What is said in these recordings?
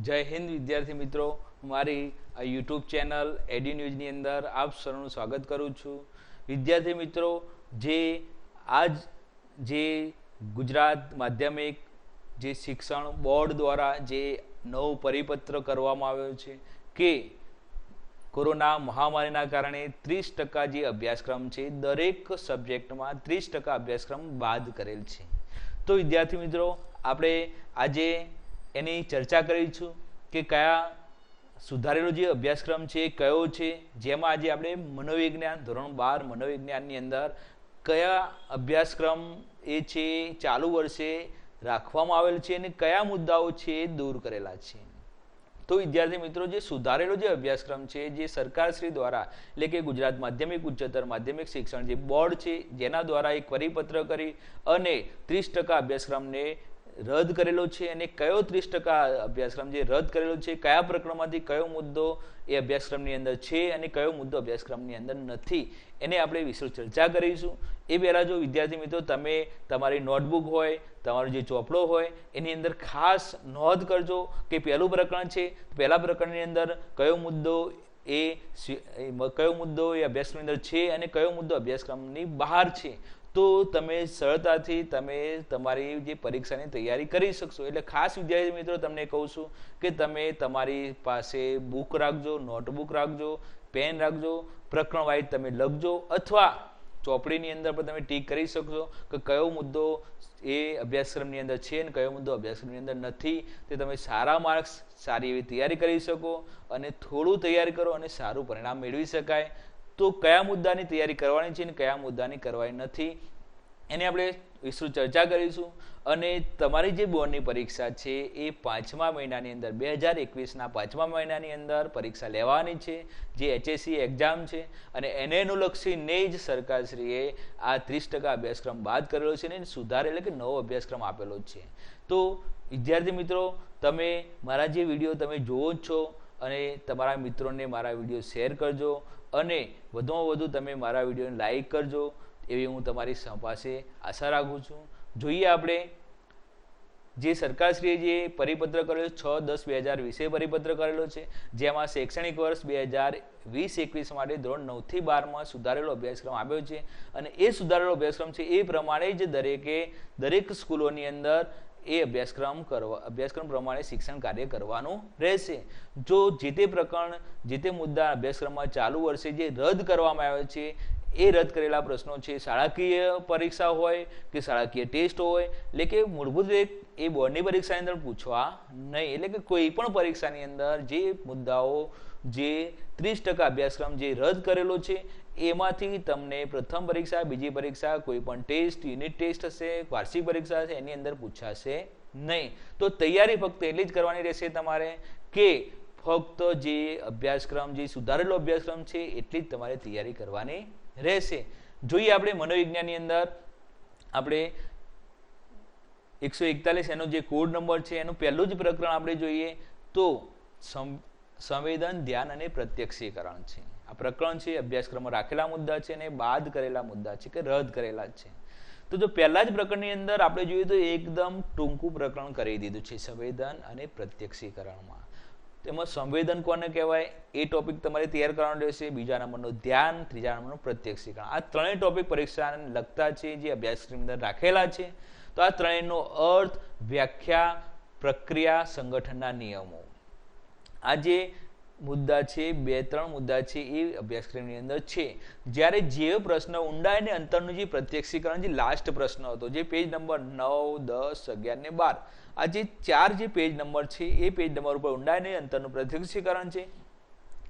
જય હિન્દ વિદ્યાર્થી મિત્રો, મારી આ યુટ્યુબ ચેનલ એડી ન્યૂઝની અંદર આપ સૌનું સ્વાગત કરું છું. વિદ્યાર્થી મિત્રો, જે આજ જે ગુજરાત માધ્યમિક જે શિક્ષણ બોર્ડ દ્વારા જે નવો પરિપત્ર કરવામાં આવ્યો છે કે કોરોના મહામારીના કારણે 30% જે અભ્યાસક્રમ છે દરેક સબ્જેક્ટમાં 30% અભ્યાસક્રમ બાદ કરેલ છે. તો વિદ્યાર્થી મિત્રો, આપણે આજે એની ચર્ચા કરીશું કે કયા સુધારેલો જે અભ્યાસક્રમ છે કયો છે, જેમાં આજે આપણે મનોવિજ્ઞાન ધોરણ 12 મનોવિજ્ઞાનની અંદર કયા અભ્યાસક્રમ એ છે ચાલુ વર્ષે રાખવામાં આવેલ છે અને કયા મુદ્દાઓ છે એ દૂર કરેલા છે. તો વિદ્યાર્થી મિત્રો, જે સુધારેલો જે અભ્યાસક્રમ છે જે સરકારશ્રી દ્વારા એટલે કે ગુજરાત માધ્યમિક ઉચ્ચતર માધ્યમિક શિક્ષણ જે બોર્ડ છે જેના દ્વારા એક પરિપત્ર કરી અને 30% અભ્યાસક્રમને રદ કરેલો છે અને કયો 30% અભ્યાસક્રમ જે રદ કરેલો છે કયા પ્રકરણમાંથી કયો મુદ્દો એ અભ્યાસક્રમની અંદર છે અને કયો મુદ્દો અભ્યાસક્રમની અંદર નથી, એને આપણે વિસ્તૃત ચર્ચા કરીશું. એ પહેલાં જો વિદ્યાર્થી મિત્રો તમે તમારી નોટબુક હોય, તમારો જે ચોપડો હોય એની અંદર ખાસ નોંધ કરજો કે પહેલું પ્રકરણ છે, પહેલા પ્રકરણની અંદર કયો મુદ્દો એ અભ્યાસક્રમની અંદર છે અને કયો મુદ્દો અભ્યાસક્રમની બહાર છે. તો તમે સરળતાથી તમે તમારી જે પરીક્ષાની તૈયારી કરી શકશો. એટલે ખાસ વિદ્યાર્થી મિત્રો તમને કહું છું કે તમે તમારી પાસે બુક રાખજો, નોટબુક રાખજો, પેન રાખજો, પ્રકરણ વાઇઝ તમે લખજો અથવા ચોપડીની અંદર પણ તમે ટીક કરી શકશો કે કયો મુદ્દો એ અભ્યાસક્રમની અંદર છે અને કયો મુદ્દો અભ્યાસક્રમની અંદર નથી. તે તમે સારા માર્ક્સ સારી એવી તૈયારી કરી શકો અને થોડું તૈયારી કરો અને સારું પરિણામ મેળવી શકાય. તો કયા મુદ્દાની તૈયારી કરવાની છે અને કયા મુદ્દાની કરવાની નથી એની આપણે વિસ્તૃત ચર્ચા કરીશું. અને તમારી જે બોર્ડની પરીક્ષા છે એ 5મા મહિનાની અંદર 2021ના 5મા મહિનાની અંદર પરીક્ષા લેવાની છે, જે HSC એક્ઝામ છે અને એને અનુલક્ષીને જ સરકારશ્રીએ આ 30% અભ્યાસક્રમ બાદ કરેલો છે અને સુધાર એટલે કે નવો અભ્યાસક્રમ આપેલો છે. તો વિદ્યાર્થી મિત્રો, તમે મારા જે વિડીયો તમે જોવો જ છો અને તમારા મિત્રોને મારા વિડીયો શેર કરજો અને વધુમાં વધુ તમે મારા વિડીયોને લાઈક કરજો એવી હું તમારી પાસે આશા રાખું છું. જોઈએ આપણે જે સરકારશ્રીએ જે પરિપત્ર કરેલો 6/10/2020 પરિપત્ર કરેલો છે, જેમાં શૈક્ષણિક વર્ષ 2020-21 માટે ધોરણ 9 થી 12માં સુધારેલો અભ્યાસક્રમ આપ્યો છે અને એ સુધારેલો અભ્યાસક્રમ છે એ પ્રમાણે જ દરેક સ્કૂલોની અંદર એ અભ્યાસક્રમ પ્રમાણે શિક્ષણ કાર્ય કરવાનું રહેશે. જો જે તે પ્રકરણ જે તે મુદ્દા અભ્યાસક્રમમાં ચાલુ વર્ષે જે રદ કરવામાં આવે છે એ રદ કરેલા પ્રશ્નો છે શાળાકીય પરીક્ષા હોય કે શાળાકીય ટેસ્ટ હોય, એટલે કે મૂળભૂત રીતે એ બોર્ડની પરીક્ષાની અંદર પૂછવા નહીં. એટલે કે કોઈ પણ પરીક્ષાની અંદર જે મુદ્દાઓ જે 30% અભ્યાસક્રમ જે રદ કરેલો છે એમાંથી તમને પ્રથમ પરીક્ષા, બીજી પરીક્ષા, કોઈ પણ ટેસ્ટ, યુનિટ ટેસ્ટ હશે, વાર્ષિક પરીક્ષા હશે એની અંદર પૂછાશે નહીં. તો તૈયારી ફક્ત એટલી જ કરવાની રહેશે તમારે કે ફક્ત જે અભ્યાસક્રમ જે સુધારેલો અભ્યાસક્રમ છે એટલી જ તમારે તૈયારી કરવાની રહેશે. જોઈએ આપણે મનોવિજ્ઞાનની અંદર આપણે 141 એનો જે કોડ નંબર છે એનું પહેલું જ પ્રકરણ આપણે જોઈએ તો સંવેદન, ધ્યાન અને પ્રત્યક્ષીકરણ છે. આ પ્રકરણ છે અભ્યાસક્રમમાં રાખેલા મુદ્દા છે અને બાદ કરેલા મુદ્દા છે કે રદ કરેલા છે. તો જો પહેલા જ પ્રકરણની અંદર આપણે જોઈએ તો એકદમ ટૂંકું પ્રકરણ કરી દીધું છે સંવેદન અને પ્રત્યક્ષીકરણમાં. તેમાં સંવેદન કોને કહેવાય એ ટોપિક તમારે તૈયાર કરવાનો રહેશે, બીજા નંબરનું ધ્યાન, ત્રીજા નંબરનું પ્રત્યક્ષીકરણ. આ ત્રણેય ટોપિક પરીક્ષાને લગતા છે જે અભ્યાસક્રમની અંદર રાખેલા છે. તો આ ત્રણેયનો અર્થ, વ્યાખ્યા, પ્રક્રિયા, સંગઠનના નિયમો, આ જે મુદ્દા છે 2-3 મુદ્દા છે એ અભ્યાસક્રમની અંદર છે. જ્યારે જે પ્રશ્ન ઊંડાઈ અને અંતરનું જે પ્રત્યક્ષીકરણ જે લાસ્ટ પ્રશ્ન હતો જે પેજ નંબર 9, 10, 11 ને 12 આ જે 4 જે પેજ નંબર છે એ પેજ નંબર ઉપર ઊંડાઈ અને અંતરનું પ્રત્યક્ષીકરણ છે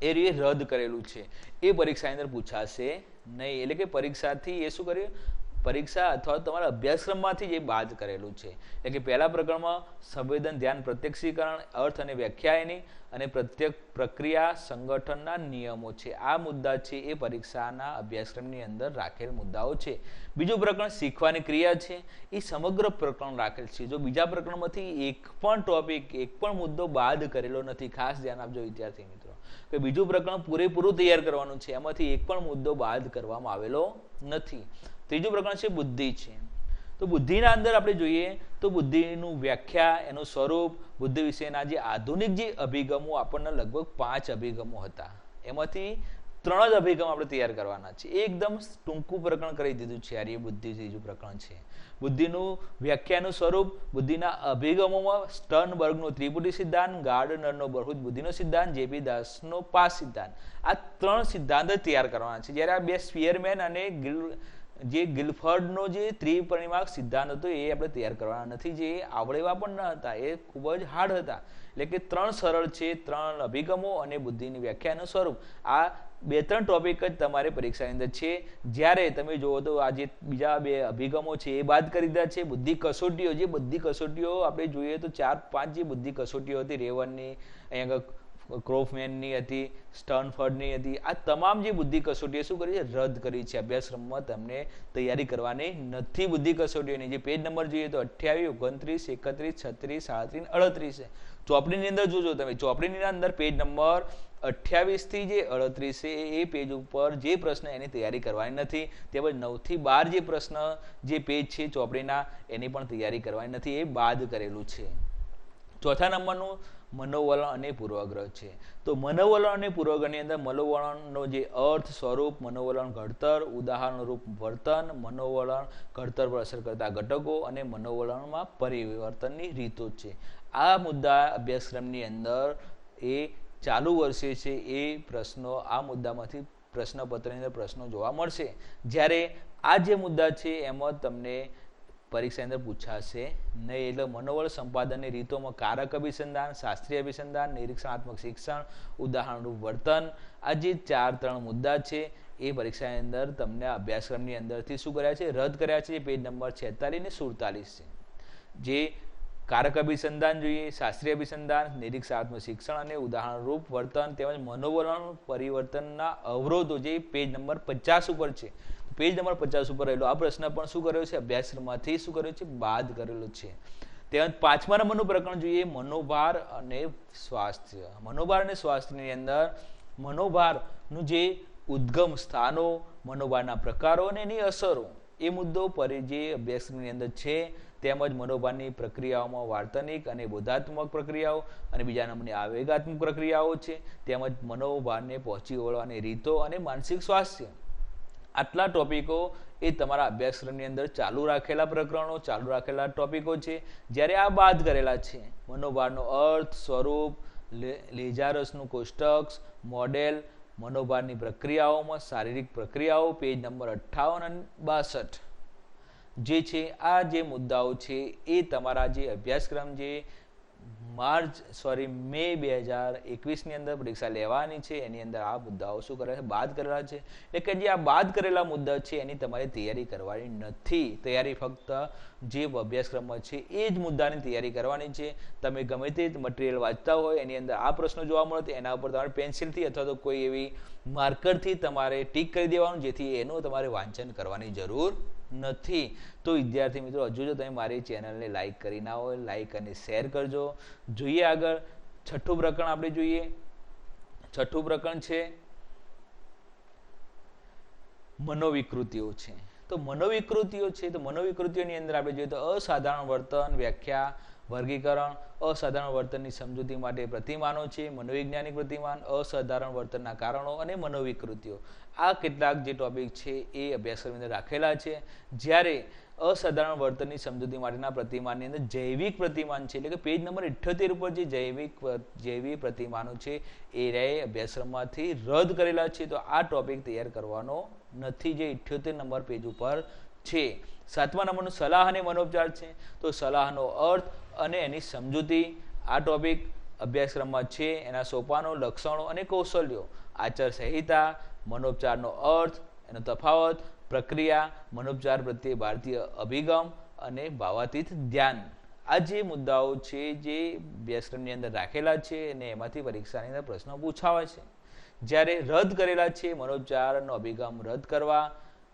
એ રદ કરેલું છે, એ પરીક્ષાની અંદર પૂછાશે નહીં. એટલે કે પરીક્ષાથી એ શું કર્યું, પરીક્ષા અથવા તમારા અભ્યાસક્રમમાંથી જે બાદ કરેલું છે. એટલે કે પહેલા પ્રકરણમાં સંવેદન, ધ્યાન, પ્રત્યક્ષીકરણ, અર્થ અને વ્યાખ્યા એની અને પ્રક્રિયા, સંગઠનના નિયમો છે. આ મુદ્દા છે એ પરીક્ષાના અભ્યાસક્રમની અંદર રાખેલ મુદ્દાઓ છે. બીજું પ્રકરણ શીખવાની ક્રિયા છે, એ સમગ્ર પ્રકરણ રાખેલ છે. જો બીજા પ્રકરણમાંથી એક પણ ટોપિક, એક પણ મુદ્દો બાદ કરેલો નથી. ખાસ ધ્યાન આપજો વિદ્યાર્થી મિત્રો કે બીજું પ્રકરણ પૂરેપૂરું તૈયાર કરવાનું છે, એમાંથી એક પણ મુદ્દો બાદ કરવામાં આવેલો નથી. ત્રીજું પ્રકરણ છે બુદ્ધિ છે. તો તો બુદ્ધિના અંદર આપણે જોઈએ તો બુદ્ધિનું વ્યાખ્યા, એનું સ્વરૂપ, બુદ્ધિ વિશેના જે આધુનિક જે અભિગમો આપણને લગભગ 5 અભિગમો હતા, એમાંથી 3 જ અભિગમ આપણે તૈયાર કરવાના છે. એકદમ ટૂંકું પ્રકરણ કરી દીધું છે યાર, એ બુદ્ધિ ત્રીજું પ્રકરણ છે. બુદ્ધિનું વ્યાખ્યાનું સ્વરૂપ, બુદ્ધિના અભિગમોમાં સ્ટર્નબર્ગનો ત્રિપુટી સિદ્ધાંત, ગાર્ડનરનો બહુત બુદ્ધિનો સિદ્ધાંત, જેપી દાસનો પાસ સિદ્ધાંત, આ 3 સિદ્ધાંત તૈયાર કરવાના છે. જ્યારે આ બે સ્પીયરમેન અને ગિલફર્ડનો જે ત્રિપરિમાણિક સિદ્ધાંત હતો એ આપણે તૈયાર કરવાના નથી, જે આવડે એવા પણ ન હતા, એ ખૂબ જ હાર્ડ હતા. એટલે કે 3 સરળ છે, 3 અભિગમો અને બુદ્ધિની વ્યાખ્યાનું સ્વરૂપ. આ 2-3 ટોપિક જ તમારે પરીક્ષાની અંદર છે. જ્યારે તમે જુઓ તો આ જે બીજા 2 અભિગમો છે એ બાદ કરી દીધા છે. બુદ્ધિ કસોટીઓ, જે બુદ્ધિ કસોટીઓ આપણે જોઈએ તો 4-5 જે બુદ્ધિ કસોટીઓ હતી, રેવનની, અહીંયા ક્રોફમેનની હતી, સ્ટર્નફર્ડની હતી, આ તમામ જે બુદ્ધિ કસોટીઓ શું કરી છે, રદ કરી છે. અભ્યાસક્રમમાં તમને તૈયારી કરવાની નથી બુદ્ધિ કસોટીઓની. જે પેજ નંબર જોઈએ તો 28, 29, 31, 36, 37, 38 છે. ચોપડીની અંદર જોજો તમે, ચોપડીની અંદર પેજ નંબર 28 થી જે 38 છે એ પેજ ઉપર જે પ્રશ્ન એની તૈયારી કરવાની નથી. તેમજ 9 થી 12 જે પ્રશ્ન જે પેજ છે ચોપડીના એની પણ તૈયારી કરવાની નથી, એ બાદ કરેલું છે. ચોથા નંબરનું મનોવલણ અને પૂર્વગ્રહ છે. તો મનોવલણ અને પૂર્વગ્રહની અંદર મનોવલણનો જે અર્થ, સ્વરૂપ, મનોવલણ ઘડતર, ઉદાહરણ રૂપ વર્તન, મનોવલણ ઘડતર પર અસર કરતા ઘટકો અને મનોવલણમાં પરિવર્તનની રીતો છે. આ મુદ્દા અભ્યાસક્રમની અંદર એ ચાલુ વર્ષે છે એ પ્રશ્નો, આ મુદ્દામાંથી પ્રશ્નપત્રની અંદર પ્રશ્નો જોવા મળશે. જ્યારે આ જે મુદ્દા છે એમાં તમને પરીક્ષા અંદર પૂછાશે નહીં. એટલે મનોબળ સંપાદનની રીતોમાં કારક અભિસંધાન, શાસ્ત્રીય અભિસંધાન, નિરીક્ષણાત્મક શિક્ષણ, ઉદાહરણરૂપ વર્તન, આ જે 4-3 મુદ્દા છે એ પરીક્ષાની અંદર તમને અભ્યાસક્રમની અંદરથી શું કર્યા છે, રદ કર્યા છે. પેજ નંબર 46 અને 47 છે. જે કારક અભિસંધાન જોઈએ, શાસ્ત્રીય અભિસંધાન, નિરીક્ષણાત્મક શિક્ષણ અને ઉદાહરણરૂપ વર્તન, તેમજ મનોવલણ પરિવર્તનના અવરોધો, જે પેજ નંબર 50 ઉપર છે. પેજ નંબર 50 ઉપર રહેલો આ પ્રશ્ન પણ શું કર્યો છે, અભ્યાસક્રમમાંથી શું કર્યો છે, બાદ કરેલો છે. તેમજ 5મા નંબરનું પ્રકરણ જોઈએ, મનોભાર અને સ્વાસ્થ્ય. મનોભાર અને સ્વાસ્થ્યની અંદર મનોભારનું જે ઉદ્ગમ સ્થાનો, મનોભારના પ્રકારો અને એની અસરો, એ મુદ્દો જે અભ્યાસક્રમની અંદર છે. તેમજ મનોભારની પ્રક્રિયાઓમાં વર્તનિક અને બોધાત્મક પ્રક્રિયાઓ અને બીજા નંબરની આવેગાત્મક પ્રક્રિયાઓ છે. તેમજ મનોભારને પહોંચી વળવાની રીતો અને માનસિક સ્વાસ્થ્ય. આટલા ટોપિકો એ તમારા અભ્યાસક્રમની અંદર ચાલુ રાખેલા પ્રકરણો, ચાલુ રાખેલા ટોપિકો છે. જ્યારે આ બાદ કરેલા છે, મનોભારનો અર્થ, સ્વરૂપ, લેજારસનું કોષ્ટક, મોડેલ, મનોભારની પ્રક્રિયાઓમાં શારીરિક પ્રક્રિયાઓ, પેજ નંબર 58 અને 62 જે છે, આ જે મુદ્દાઓ છે એ તમારા જે અભ્યાસક્રમ જે મે 2021ની અંદર પરીક્ષા લેવાની છે એની અંદર આ મુદ્દાઓ શું કરે છે, બાદ કરેલા છે. એટલે કે જે આ બાદ કરેલા મુદ્દા છે એની તમારે તૈયારી કરવાની નથી. તૈયારી ફક્ત જે અભ્યાસક્રમમાં છે એ જ મુદ્દાની તૈયારી કરવાની છે. તમે ગમે તે મટીરિયલ વાંચતા હોય એની અંદર આ પ્રશ્નો જોવા મળે તો એના ઉપર તમારે પેન્સિલથી અથવા તો કોઈ એવી માર્કરથી તમારે ટીક કરી દેવાનું, જેથી એનું તમારે વાંચન કરવાની જરૂર નથી. તો વિદ્યાર્થી મિત્રો, હજુ જો તમે મારી ચેનલને લાઈક કરી ના હોય, લાઈક અને શેર કરજો. જોઈએ આગળ 6થું પ્રકરણ આપણે જોઈએ. 6થું પ્રકરણ છે મનોવિકૃતિઓ છે. તો મનોવિકૃતિઓ છે, તો મનોવિકૃતિઓની અંદર આપણે જોઈએ તો અસાધારણ વર્તન, વ્યાખ્યા, વર્ગીકરણ, અસાધારણ વર્તનની સમજૂતી માટે પ્રતિમાનો છે, મનોવૈજ્ઞાનિક પ્રતિમાન, અસાધારણ વર્તનના કારણો અને મનોવિકૃતિઓ. આ કેટલાક જે ટોપિક છે એ અભ્યાસક્રમની અંદર રાખેલા છે. જ્યારે અસાધારણ વર્તનની સમજૂતી માટેના પ્રતિમાનની અંદર જૈવિક પ્રતિમાન છે, એટલે કે પેજ નંબર 78 ઉપર જે જૈવિક પ્રતિમાનો છે એ અભ્યાસક્રમમાંથી રદ કરેલા છે. તો આ ટોપિક તૈયાર કરવાનો નથી, જે 78 નંબર પેજ ઉપર છે. 7મા નંબરનું સલાહ અને મનોપચાર છે. તો સલાહનો અર્થ અને એની સમજૂતી, આ ટોપિક અભ્યાસક્રમમાં છે. એના સોપાનો, લક્ષણો અને કૌશલ્યો, આચાર સંહિતા, મનોપચારનો અર્થ, એનો તફાવત, પ્રક્રિયા, મનોપચાર પ્રત્યે ભારતીય અભિગમ અને ભાવાતીત ધ્યાન. આ જે મુદ્દાઓ છે જે અભ્યાસક્રમની અંદર રાખેલા છે અને એમાંથી પરીક્ષાની અંદર પ્રશ્નો પૂછાવા છે. જ્યારે રદ કરેલા છે, મનોપચારનો અભિગમ રદ કરવા,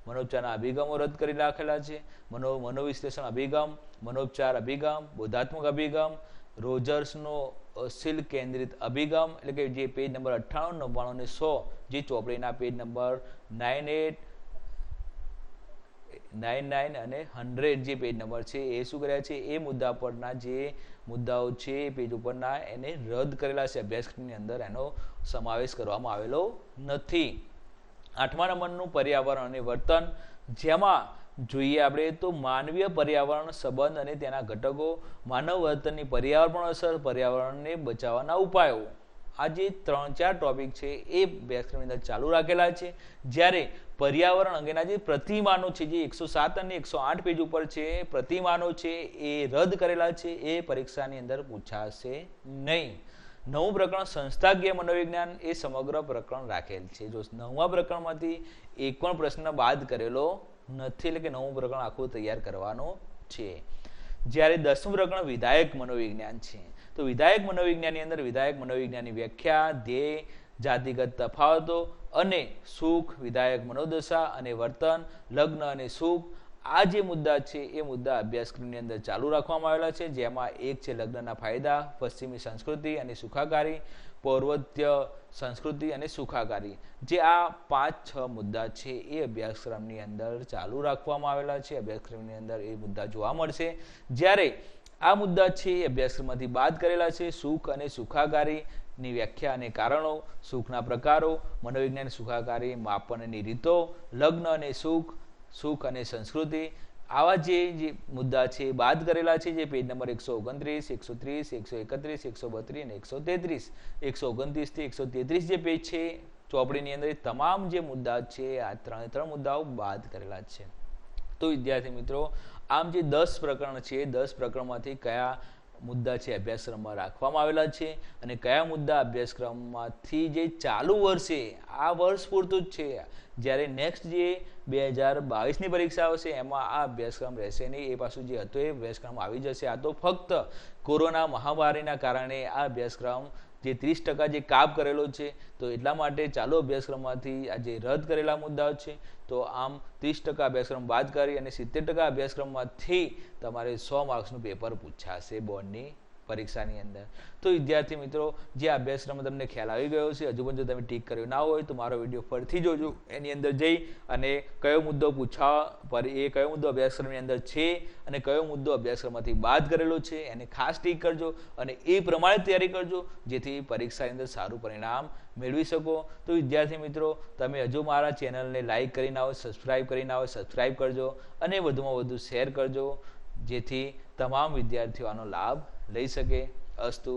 મનોપચારના અભિગમો રદ કરી રાખેલા છે. મનોવિશ્લેષણ અભિગમ, મનોપચાર અભિગમ, બોધાત્મક અભિગમ, રોજર્સનો અસીલ કેન્દ્રિત અભિગમ, એટલે કે જે પેજ નંબર 98, 99 અને 100 જે ચોપડીના પેજ નંબર 98, 99 અને 100 જે પેજ નંબર છે એ શું કર્યા છે, એ મુદ્દા પરના જે મુદ્દાઓ છે એ પેજ ઉપરના એને રદ કરેલા છે. અભ્યાસક્રમની અંદર એનો સમાવેશ કરવામાં આવેલો નથી. 8મા નંબરનું પર્યાવરણ અને વર્તન, જેમાં જોઈએ આપણે તો માનવીય પર્યાવરણ સંબંધ અને તેના ઘટકો, માનવ વર્તનની પર્યાવરણ અસર, પર્યાવરણને બચાવવાના ઉપાયો. આ જે 3-4 ટોપિક છે એ અભ્યાસક્રમની અંદર ચાલુ રાખેલા છે. જ્યારે પર્યાવરણ અંગેના જે પ્રતિમાનો છે જે 107 અને 108 પેજ ઉપર છે, પ્રતિમાનો છે એ રદ કરેલા છે, એ પરીક્ષાની અંદર પૂછાશે નહીં. 9મું પ્રકરણ સંસ્થાકીય મનોવિજ્ઞાન, એ સમગ્ર પ્રકરણ રાખેલ છે. જો 9મા પ્રકરણમાંથી એક પણ પ્રશ્ન બાદ કરેલો નથી, એટલે કે 9મું પ્રકરણ આખું તૈયાર કરવાનું છે. જ્યારે 10મું પ્રકરણ વિધાયક મનોવિજ્ઞાન છે, તો વિધાયક મનોવિજ્ઞાનની અંદર વિધાયક મનોવિજ્ઞાનની વ્યાખ્યા, ધ્યેય, જાતિગત તફાવતો અને સુખ, વિધાયક મનોદશા અને વર્તન, લગ્ન અને સુખ, આ જે મુદ્દા છે એ મુદ્દા અભ્યાસક્રમની અંદર ચાલુ રાખવામાં આવેલા છે. જેમાં એક છે લગ્નના ફાયદા, પશ્ચિમી સંસ્કૃતિ અને સુખાકારી, પૌર્વત્ય સંસ્કૃતિ અને સુખાકારી. જે આ 5-6 મુદ્દા છે એ અભ્યાસક્રમની અંદર ચાલુ રાખવામાં આવેલા છે. અભ્યાસક્રમની અંદર એ મુદ્દા જોવા મળશે. જ્યારે આ મુદ્દા છે એ અભ્યાસક્રમમાંથી બાદ કરેલા છે. સુખ અને સુખાકારીની વ્યાખ્યા અને કારણો, સુખના પ્રકારો, મનોવિજ્ઞાન સુખાકારી માપનની રીતો, લગ્ન અને સુખ, સુખ અને સંસ્કૃતિ, આવા જે મુદ્દા છે બાદ કરેલા છે. જે પેજ નંબર 129, 130, 131, 132 અને 133, 129 થી 133 જે પેજ છે ચોપડીની અંદર, તમામ જે મુદ્દા છે આ 3 મુદ્દાઓ બાદ કરેલા છે. તો વિદ્યાર્થી મિત્રો, આમ જે 10 પ્રકરણ છે, 10 પ્રકરણમાંથી કયા મુદ્દા છે અભ્યાસક્રમમાં રાખવામાં આવેલા છે અને કયા મુદ્દા અભ્યાસક્રમમાંથી જે ચાલુ વર્ષે આ વર્ષ પૂરતું જ છે, જ્યારે નેક્સ્ટ જે 2022ની પરીક્ષા આવશે એમાં આ અભ્યાસક્રમ રહેશે નહીં. એ પાછું જે હતો એ અભ્યાસક્રમ આવી જશે. આ તો ફક્ત કોરોના મહામારીના કારણે આ અભ્યાસક્રમ જે 30% જે કાપ કરેલો છે, તો એટલા માટે ચાલુ અભ્યાસક્રમમાંથી આ જે રદ કરેલા મુદ્દાઓ છે, તો આમ 30% અભ્યાસક્રમ બાદ કરી અને 70% અભ્યાસક્રમમાંથી તમારે 100 માર્ક્સનું પેપર પૂછાશે બોર્ડની પરીક્ષાની અંદર. તો વિદ્યાર્થી મિત્રો, જે અભ્યાસક્રમ તમને ખ્યાલ આવી ગયો છે, હજુ પણ જો તમે ટીક કર્યો ના હોય તો મારો વિડીયો ફરીથી જોજો. એની અંદર જઈ અને કયો મુદ્દો કયો મુદ્દો અભ્યાસક્રમની અંદર છે અને કયો મુદ્દો અભ્યાસક્રમમાંથી બાદ કરેલો છે એને ખાસ ટીક કરજો અને એ પ્રમાણે તૈયારી કરજો, જેથી પરીક્ષાની અંદર સારું પરિણામ મેળવી શકો. તો વિદ્યાર્થી મિત્રો, તમે હજુ મારા ચેનલને લાઇક કરીને આવો, સબસ્ક્રાઇબ કરીને આવો, સબસ્ક્રાઇબ કરજો અને વધુમાં વધુ શેર કરજો, જેથી તમામ વિદ્યાર્થીઓ આનો લાભ લઈ શકે. અસ્તુ.